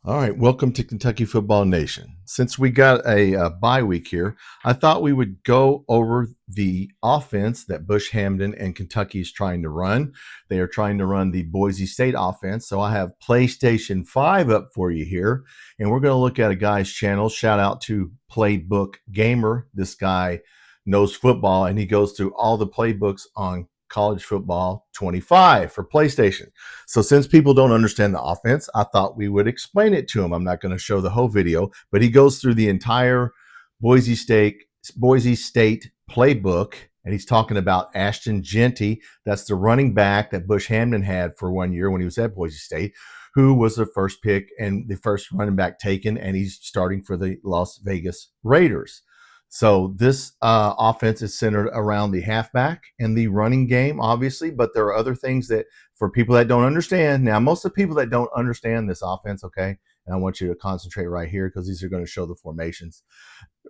All right, welcome to Kentucky Football Nation. Since we got a bye week here, I thought we would go over the offense that Bush Hamdan and Kentucky is trying to run. They are trying to run the Boise State offense. So I have PlayStation 5 up for you here, and we're going to look at a guy's channel. Shout out to Playbook Gamer. This guy knows football, and he goes through all the playbooks on College Football 25 for PlayStation. So since people don't understand the offense, I thought we would explain it to them. I'm not going to show the whole video, but he goes through the entire Boise State playbook, and he's talking about Ashton Jeanty. That's the running back that Bush Hamdan had for 1 year when he was at Boise State, who was the first pick and the first running back taken, and he's starting for the Las Vegas Raiders. So this offense is centered around the halfback and the running game, obviously, but there are other things that for people that don't understand. Now, most of the people that don't understand this offense, okay, and I want you to concentrate right here because these are going to show the formations.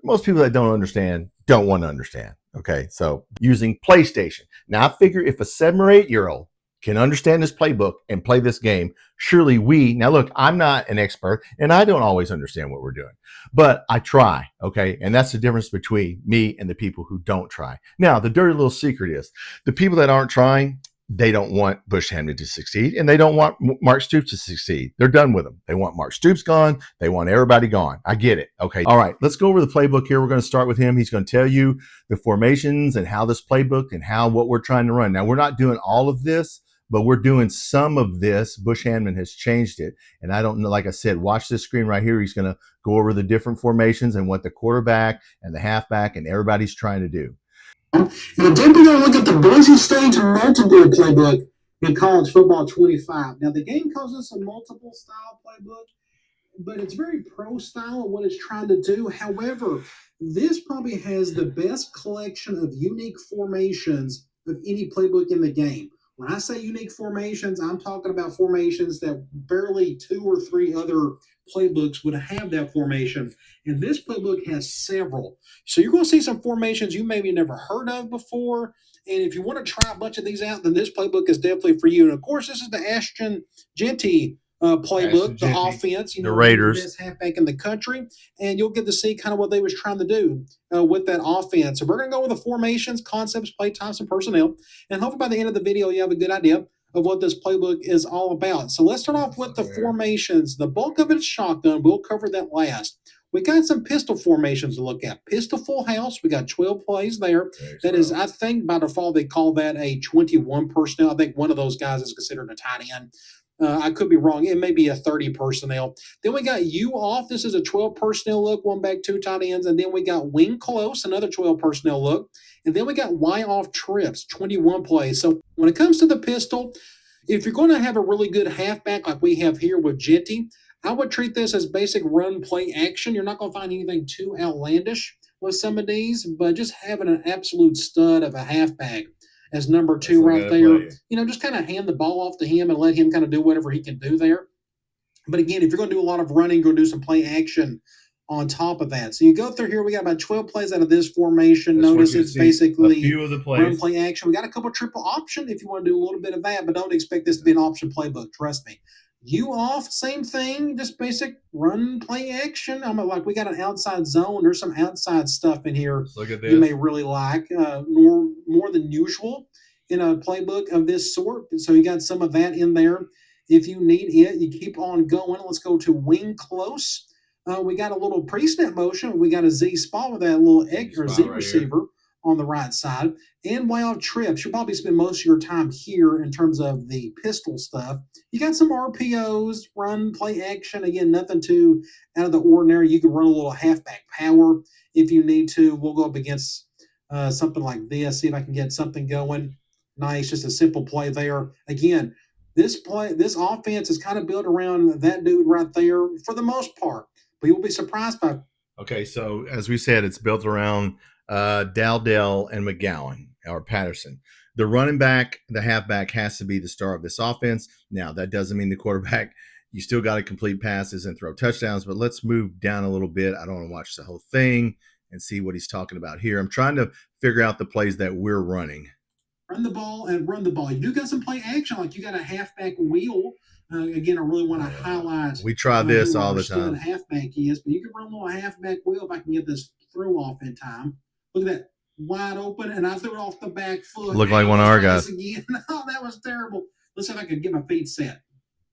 Most people that don't understand don't want to understand, okay? So using PlayStation. Now, I figure if a 7 or 8-year-old can understand this playbook and play this game, surely now look, I'm not an expert and I don't always understand what we're doing, but I try, okay? And that's the difference between me and the people who don't try. Now, the dirty little secret is the people that aren't trying, they don't want Bush Hamdan to succeed, and they don't want Mark Stoops to succeed. They're done with him. They want Mark Stoops gone. They want everybody gone. I get it. Okay. All right. Let's go over the playbook here. We're going to start with him. He's going to tell you the formations and how this playbook and what we're trying to run. Now, we're not doing all of this, but we're doing some of this. Bush Hamdan has changed it. And I don't know, like I said, watch this screen right here. He's going to go over the different formations and what the quarterback and the halfback and everybody's trying to do. And then we're going to look at the Boise State multiple playbook in college football 25. Now, the game calls this a multiple style playbook, but it's very pro style of what it's trying to do. However, this probably has the best collection of unique formations of any playbook in the game. When I say unique formations, I'm talking about formations that barely 2 or 3 other playbooks would have that formation. And this playbook has several. So you're going to see some formations you maybe never heard of before. And if you want to try a bunch of these out, then this playbook is definitely for you. And of course, this is the Ashton Jeanty playbook, the offense, the Raiders, the best halfback in the country, and you'll get to see kind of what they was trying to do with that offense. So we're going to go over the formations, concepts, play types, and personnel, and hopefully by the end of the video you have a good idea of what this playbook is all about. So let's start off with the formations. The bulk of it is shotgun. We'll cover that last. We got some pistol formations to look at. Pistol full house. We got 12 plays there. That is, I think by default they call that a 21 personnel. I think one of those guys is considered a tight end. I could be wrong. It may be a 30 personnel. Then we got you off. This is a 12 personnel look, 1 back, 2 tight ends. And then we got wing close, another 12 personnel look. And then we got Y off trips, 21 plays. So when it comes to the pistol, if you're going to have a really good halfback like we have here with Jeanty, I would treat this as basic run play action. You're not going to find anything too outlandish with some of these, but just having an absolute stud of a halfback as number 2 right there. Just kind of hand the ball off to him and let him kind of do whatever he can do there. But again, if you're going to do a lot of running, go do some play action on top of that. So you go through here, we got about 12 plays out of this formation. Notice it's basically run play action. We got a couple triple option if you want to do a little bit of that, but don't expect this to be an option playbook. Trust me. You off, same thing, just basic run play action. I'm like, we got an outside zone. There's some outside stuff in here you may really like, more than usual in a playbook of this sort. So you got some of that in there. If you need it, you keep on going. Let's go to wing close. We got a little pre-snap motion. We got a Z spot with that little egg or Z receiver on the right side. And wild trips. You'll probably spend most of your time here in terms of the pistol stuff. You got some RPOs, run, play action. Again, nothing too out of the ordinary. You can run a little halfback power if you need to. We'll go up against something like this, see if I can get something going. Nice, just a simple play there. Again, this offense is kind of built around that dude right there for the most part. But you'll be surprised by. Okay, so as we said, it's built around Dowdell and McGowan or Patterson. The running back, the halfback has to be the star of this offense. Now, that doesn't mean the quarterback, you still got to complete passes and throw touchdowns, but let's move down a little bit. I don't want to watch the whole thing and see what he's talking about here. I'm trying to figure out the plays that we're running. Run the ball and run the ball. You do got some play action, like you got a halfback wheel Again, I really want to highlight. We try this all the Still time. Halfback is, but you can run a little halfback wheel if I can get this throw off in time. Look at that, wide open, and I threw it off the back foot. Looked like one of our guys again. Oh, that was terrible. Let's see if I could get my feet set.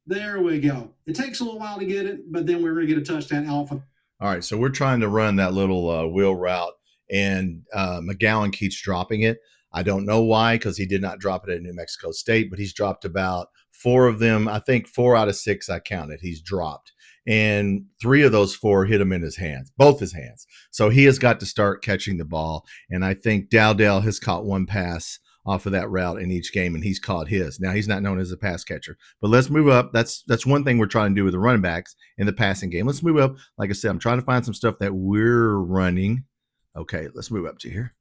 There we go. It takes a little while to get it, but then we're going to get a touchdown alpha. All right, so we're trying to run that little wheel route, and McGowan keeps dropping it. I don't know why, because he did not drop it at New Mexico State, but he's dropped about 4 of them. I think 4 out of 6 I counted he's dropped. And 3 of those 4 hit him in his hands, both his hands. So he has got to start catching the ball. And I think Dowdell has caught 1 pass off of that route in each game, and he's caught his. Now, he's not known as a pass catcher. But let's move up. That's one thing we're trying to do with the running backs in the passing game. Let's move up. Like I said, I'm trying to find some stuff that we're running. Okay, let's move up to here.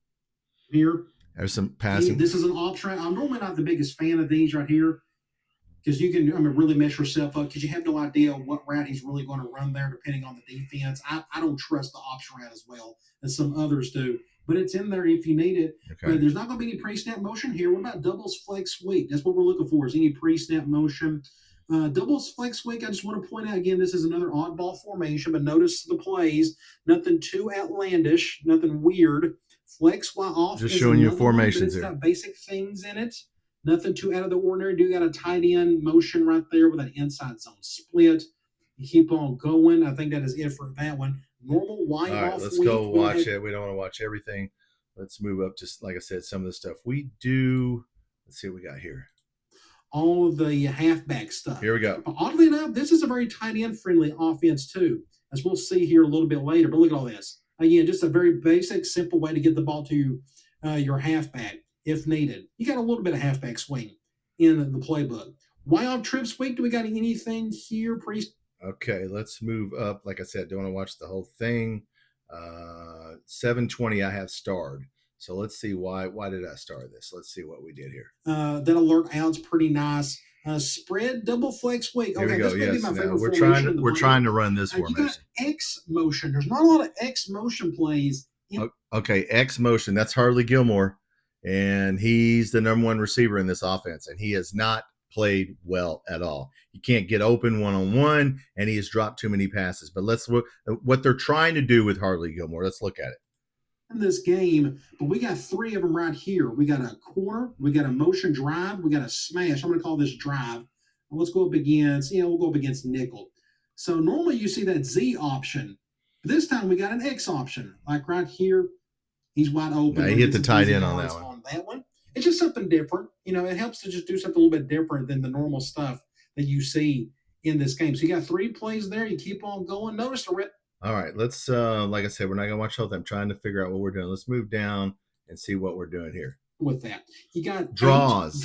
Here. There's some passing. This is an option. I'm normally not the biggest fan of these right here because you can really mess yourself up because you have no idea what route he's really going to run there depending on the defense. I don't trust the option route as well as some others do, but it's in there if you need it. Okay. But there's not going to be any pre-snap motion here. What about doubles flex week? That's what we're looking for, is any pre-snap motion. Doubles flex week, I just want to point out again, this is another oddball formation, but notice the plays. Nothing too outlandish, nothing weird. Flex while off. Just showing you formations here. It's got basic things in it. Nothing too out of the ordinary. Do got a tight end motion right there with an inside zone split. You keep on going. I think that is it for that one. Normal Y off. All right, let's go watch it. We don't want to watch everything. Let's move up to, like I said, some of the stuff we do. Let's see what we got here. All of the halfback stuff. Here we go. But oddly enough, this is a very tight end friendly offense too, as we'll see here a little bit later. But look at all this. Again, just a very basic, simple way to get the ball to your halfback if needed. You got a little bit of halfback swing in the playbook. Why off trips week? Do we got anything here, Priest? Okay, let's move up. Like I said, don't want to watch the whole thing. 720 I have starred. So let's see why did I star this? Let's see what we did here. That alert out's pretty nice. Spread double flex week. Okay, that's maybe my favorite formation. We're trying to run this formation. You got X motion. There's not a lot of X motion plays. Okay, X motion. That's Harley Gilmore, and he's the number 1 receiver in this offense, and he has not played well at all. You can't get open one-on-one, and he has dropped too many passes. But let's look at what they're trying to do with Harley Gilmore. Let's look at it. In this game, but we got 3 of them right here. We got a corner, we got a motion drive, we got a smash. I'm going to call this drive. Let's go up against, we'll go up against nickel. So normally you see that Z option. This time we got an X option. Like right here, he's wide open. He hit the tight end on that one. It's just something different. It helps to just do something a little bit different than the normal stuff that you see in this game. So you got 3 plays there. You keep on going. Notice the rip. All right, let's, like I said, we're not going to watch the whole thing. I'm trying to figure out what we're doing. Let's move down and see what we're doing here. With that, you got draws.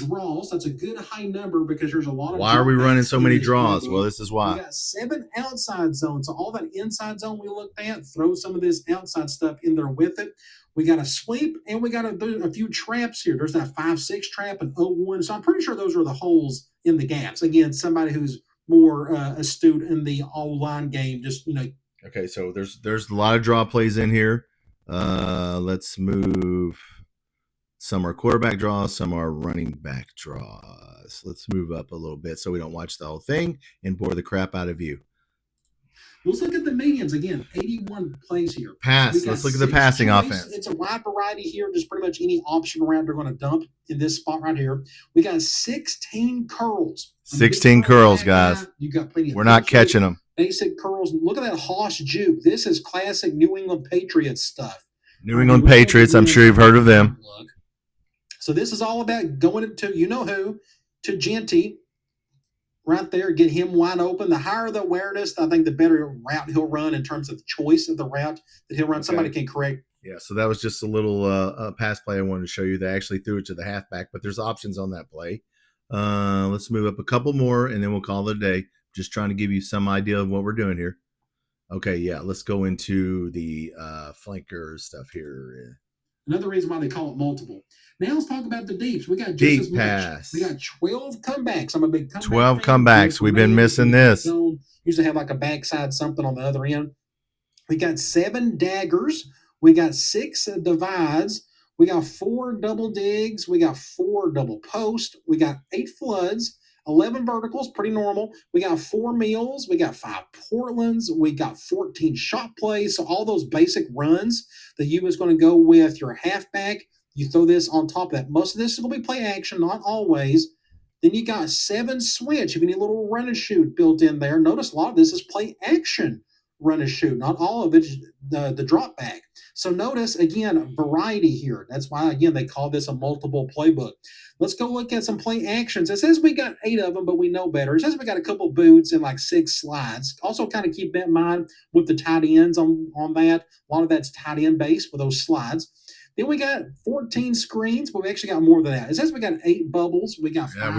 That's a good high number because there's a lot of. Why are we running so many draws? Well, this is why. We got 7 outside zones. So all that inside zone we looked at, throw some of this outside stuff in there with it. We got a sweep and we got a few traps here. There's that 5-6 trap and 0-1. So I'm pretty sure those are the holes in the gaps. Again, somebody who's more astute in the all-line game, just Okay, so there's a lot of draw plays in here. Let's move. Some are quarterback draws, some are running back draws. Let's move up a little bit so we don't watch the whole thing and bore the crap out of you. Let's look at the medians again. 81 plays here. Pass. Let's look at the passing offense. It's a wide variety here. Just pretty much any option around they're going to dump in this spot right here. We got 16 curls. 16 curls, guys. You got plenty. We're not catching them. Basic curls. Look at that Hoss juke. This is classic New England Patriots stuff. New England Patriots. I'm sure you've heard of them. So this is all about going to who, to Genty. Right there, get him wide open. The higher the awareness, I think the better route he'll run in terms of the choice of the route that he'll run. Okay. Somebody can correct. Yeah, so that was just a little pass play I wanted to show you. They actually threw it to the halfback, but there's options on that play. Let's move up a couple more, and then we'll call it a day. Just trying to give you some idea of what we're doing here. Okay, yeah, let's go into the flanker stuff here. Another reason why they call it multiple. Now let's talk about the deeps. We got just deep as much. Pass. We got 12 comebacks. I'm a big comeback 12 fan. comebacks. We've been missing this. Usually have like a backside something on the other end. We got 7 daggers. We got 6 divides. We got 4 double digs. We got 4 double posts. We got 8 floods. 11 verticals, pretty normal. We got 4 meals, we got 5 Portlands, we got 14 shot plays. So all those basic runs that you was going to go with your halfback, you throw this on top of that. Most of this is going to be play action, not always. Then you got 7 switch. If you need a little run and shoot built in there, notice a lot of this is play action run and shoot. Not all of it is the drop back. So notice again variety here. That's why again they call this a multiple playbook. Let's go look at some play actions. It says we got 8 of them, but we know better. It says we got a couple boots and like 6 slides. Also, kind of keep that in mind with the tight ends on that. A lot of that's tight end based with those slides. Then we got 14 screens, but we actually got more than that. It says we got 8 bubbles. We got 5.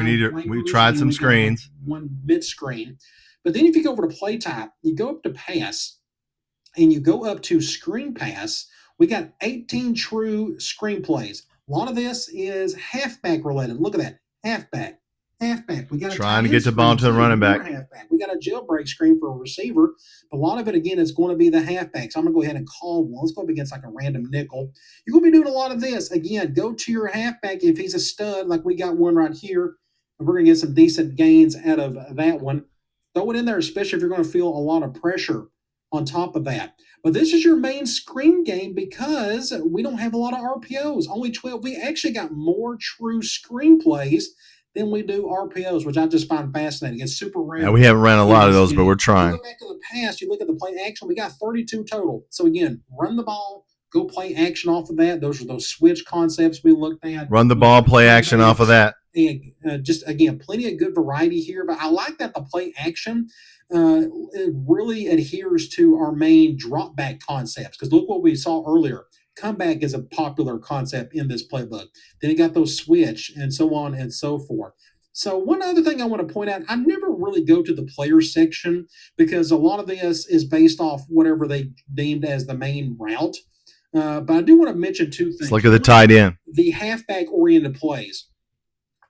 We tried some screens. One mid screen. But then if you go over to play type, you go up to pass, and you go up to screen pass. We got 18 true screenplays. A lot of this is halfback related. Look at that. Halfback. We got trying to get the ball to the running back. Halfback. We got a jailbreak screen for a receiver. But a lot of it, again, is going to be the halfback. So I'm going to go ahead and call one. Let's go up against like a random nickel. You're going to be doing a lot of this. Again, go to your halfback if he's a stud, like we got one right here. And we're going to get some decent gains out of that one. Throw it in there, especially if you're going to feel a lot of pressure on top of that. But this is your main screen game because we don't have a lot of RPOs, only 12. We actually got more true screenplays than we do RPOs, which I just find fascinating. It's super rare. Yeah, we haven't ran a lot of those, but we're trying. You go back to the past, you look at the play action, we got 32 total. So again, run the ball, go play action off of that. Those are those switch concepts we looked at. Run the ball, play action off of that. And just, again, plenty of good variety here. But I like that the play action it really adheres to our main drop back concepts. Because look what we saw earlier. Comeback is a popular concept in this playbook. Then you got those switch and so on and so forth. So one other thing I want to point out, I never really go to the player section because a lot of this is based off whatever they deemed as the main route. But I do want to mention 2 things. Let's look at the tight end. The halfback-oriented plays.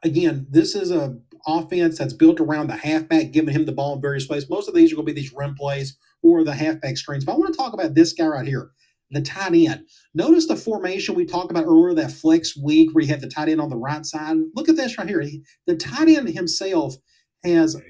Again, this is a offense that's built around the halfback, giving him the ball in various plays. Most of these are going to be these run plays or the halfback screens. But I want to talk about this guy right here, the tight end. Notice the formation we talked about earlier, that flex week where you have the tight end on the right side. Look at this right here. The tight end himself has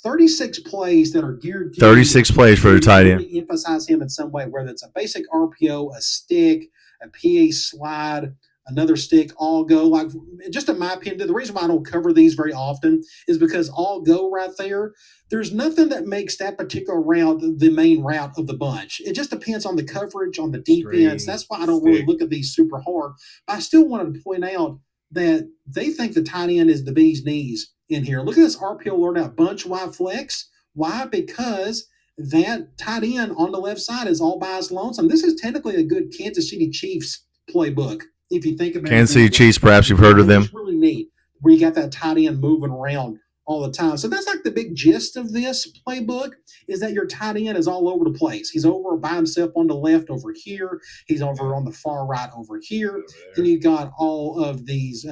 36 plays that are geared to 36 plays for the tight end. Really emphasize him in some way, whether it's a basic RPO, a stick, a PA slide, another stick, all go. Like, just in my opinion, the reason why I don't cover these very often is because all go right there. There's nothing that makes that particular route the main route of the bunch. It just depends on the coverage, on the defense. That's why I don't really look at these super hard. But I still wanted to point out that they think the tight end is the bee's knees in here. Look at this RPO alert out, bunch wide flex. Why? Because that tight end on the left side is all by his lonesome. This is technically a good Kansas City Chiefs playbook. If you think about Kansas City Chiefs, perhaps you've heard of them. It's really neat where you got that tight end moving around all the time. So that's like the big gist of this playbook is that your tight end is all over the place. He's over by himself on the left over here. He's over on the far right over here. Then you got all of these,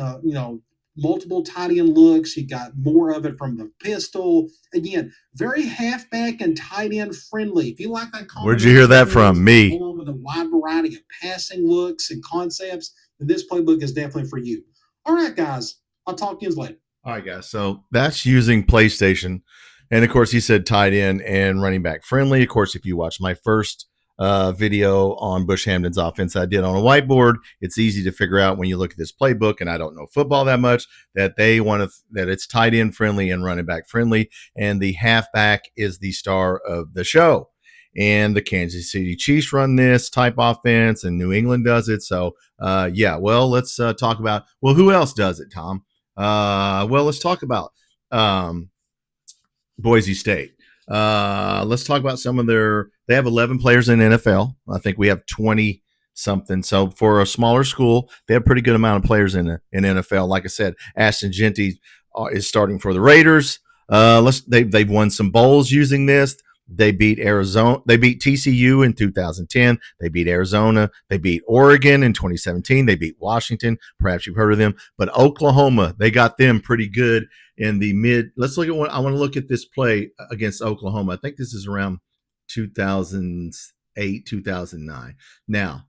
multiple tight end looks. You got more of it from the pistol. Again, very halfback and tight end friendly. If you like that, where'd you hear that from? Me. Along with a wide variety of passing looks and concepts, this playbook is definitely for you. All right, guys. I'll talk to you later. All right, guys. So that's using PlayStation. And, of course, he said tight end and running back friendly. Of course, if you watch my first video on Bush Hamdan'S offense I did on a whiteboard, it's easy to figure out when you look at this playbook, and I don't know football that much, that they want to that it's tight end friendly and running back friendly, and the halfback is the star of the show. And the Kansas City Chiefs run this type offense, and New England does it. So, well, let's talk about, who else does it, Tom? Let's talk about Boise State. Let's talk about some of they have 11 players in NFL. I think we have 20 something. So for a smaller school, they have a pretty good amount of players in NFL. Like I said, Ashton Jeanty is starting for the Raiders. They've won some bowls using this. They beat Arizona. They beat TCU in 2010. They beat Arizona. They beat Oregon in 2017. They beat Washington. Perhaps you've heard of them. But Oklahoma, they got them pretty good in the mid. Let's look at I want to look at this play against Oklahoma. I think this is around 2008, 2009. Now,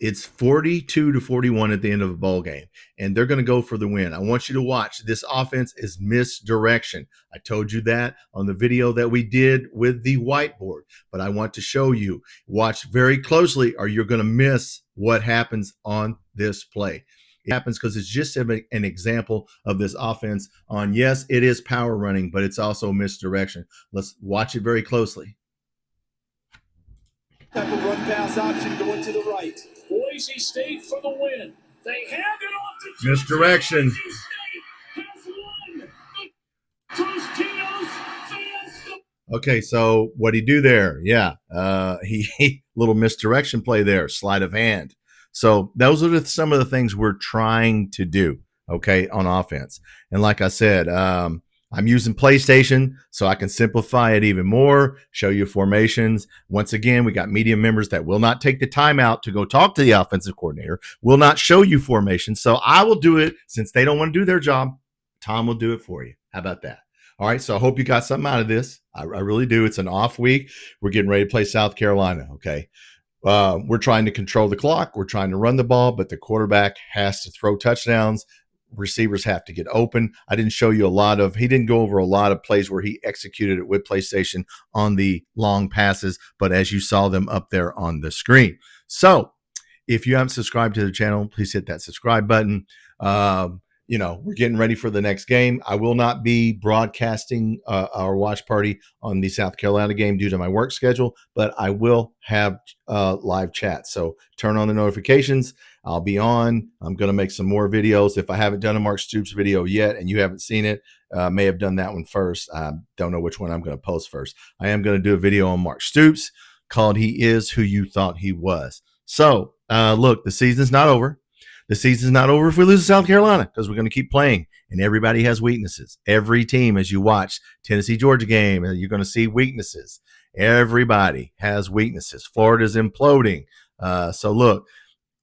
It's 42-41 at the end of a ball game, and they're going to go for the win. I want you to watch. This offense is misdirection. I told you that on the video that we did with the whiteboard, but I want to show you. Watch very closely, or you're going to miss what happens on this play. It happens because it's just an example of this offense on, yes, it is power running, but it's also misdirection. Let's watch it very closely. Type of run pass option going to the right. Boise State for the win. They hand it off to Misdirection. Boise State has won the Tostitos Fiesta. Okay, so what'd he do there? Yeah, he little misdirection play there, sleight of hand. So those are some of the things we're trying to do, okay, on offense. And like I said, I'm using PlayStation so I can simplify it even more, show you formations. Once again, we got media members that will not take the time out to go talk to the offensive coordinator, will not show you formations. So I will do it since they don't want to do their job. Tom will do it for you. How about that? All right, so I hope you got something out of this. I really do. It's an off week. We're getting ready to play South Carolina, okay? We're trying to control the clock. We're trying to run the ball, but the quarterback has to throw touchdowns. Receivers have to get open. I didn't show you he didn't go over a lot of plays where he executed it with PlayStation on the long passes, but as you saw them up there on the screen. So if you haven't subscribed to the channel, please hit that subscribe button. We're getting ready for the next game. I will not be broadcasting our watch party on the South Carolina game due to my work schedule, but I will have live chat. So turn on the notifications. I'll be on. I'm going to make some more videos. If I haven't done a Mark Stoops video yet and you haven't seen it, may have done that one first. I don't know which one I'm going to post first. I am going to do a video on Mark Stoops called He Is Who You Thought He Was. So look, the season's not over. The season's not over if we lose to South Carolina because we're going to keep playing, and everybody has weaknesses. Every team, as you watch Tennessee-Georgia game, you're going to see weaknesses. Everybody has weaknesses. Florida's imploding. So look,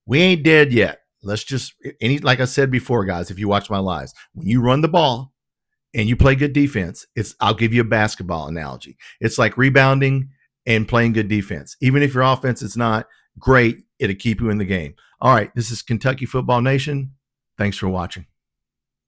we ain't dead yet. Let's just, like I said before, guys, if you watch my lives, when you run the ball and you play good defense, I'll give you a basketball analogy. It's like rebounding and playing good defense. Even if your offense is not great, it'll keep you in the game. All right, this is Kentucky Football Nation. Thanks for watching.